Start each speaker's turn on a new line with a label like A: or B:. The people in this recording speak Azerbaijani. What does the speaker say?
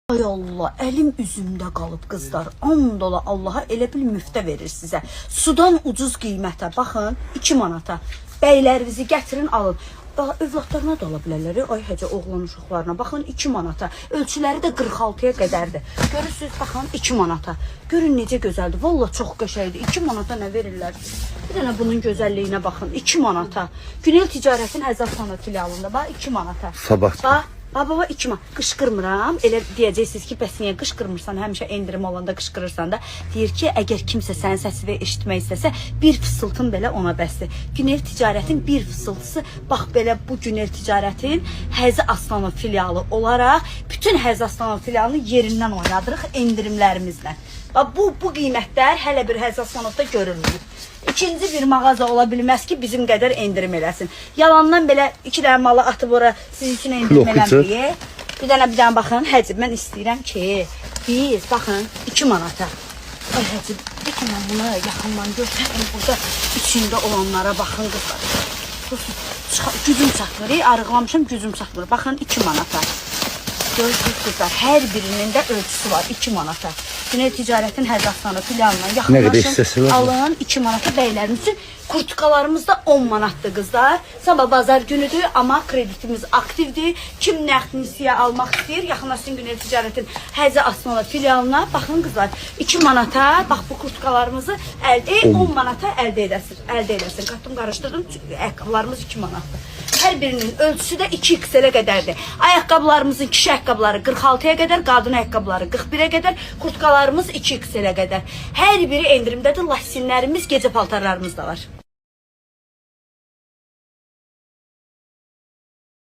A: Ay Allah, əlim üzümdə qalıb qızlar. And ola Allaha elə bil müftə verir sizə. Sudan ucuz qiymətə, baxın, 2 manata. Bəylərinizi gətirin, alın. Övladlarına da ala bilərlər. Ay həcə, oğlan uşaqlarına. Baxın, 2 manata. Ölçüləri də 46-ya qədərdir. Görürsünüz, baxın, 2 manata. Görün necə gözəldir. Vallahi çox qəşəngdir. 2 manata nə verirlər? Bir dənə bunun gözəlliyinə baxın. 2 manata. Günel Ticarətin Həzafxana filialında. Bax, 2 manata.
B: Sabah.
A: Bax. Baba içmə, qışqırmıram. Elə deyəcəksiniz ki, bəs niyə qışqırmırsan? Həmişə endirim olanda qışqırırsan da. Deyir ki, əgər kimsə sənin səsini eşitmək istəsə, bir fısıltın belə ona bəsdir. Günel Ticarətin bir fısıltısı, bax belə bu Günel Ticarətin Həzi Aslanov filialı olaraq bütün Həzi Aslanov filialını yerindən oynadırıq endirimlərimizlə. Bax bu qiymətlər hələ bir Həzi Aslanovda görülmür. İkinci bir mağaza ola bilməz ki, bizim qədər endirim eləsin. Yalandan belə 2 dənə malı atıb ora sizin üçün endirim eləməyi. Bir dənə baxın, həcib, mən istəyirəm ki, biz, baxın, 2 manata. Ay həcib, bir dənə bunu yaxından görsənim, burada içində olanlara baxın qızlar. Gücüm çatmır, arıqlamışım, gücüm çatmır. Baxın, 2 manata. Görürsünüz qızlar, hər birinin də ölçüsü var, 2 manata. Günel Ticarətin Həzafxana filialına yaxınlaşın, alın 2 manata bəylərimiz üçün. Kurtkalarımız da 10 manatdır qızlar. Sabah bazar günüdür, amma kreditimiz aktivdir. Kim nəqdinisiyə almaq istəyir, yaxınlaşsın Günel Ticarətin Həzi Aslanov filialına. Baxın qızlar, 2 manata, bax bu kurtkalarımızı 10 manata əldə edəsin. Qatdım, qarışdırdım, ayaqqabılarımız 2 manatdır. Hər birinin ölçüsü də 2XL-ə qədərdir. Ayaqqabılarımızın kişi ayaqqabıları 46-ya qədər, qadın ayaqqabıları 41-ə qədər, kurtkalarımız 2XL-ə qədər. Hər biri endirimdədir, lasinlərimiz, gecə paltarlarımız da var.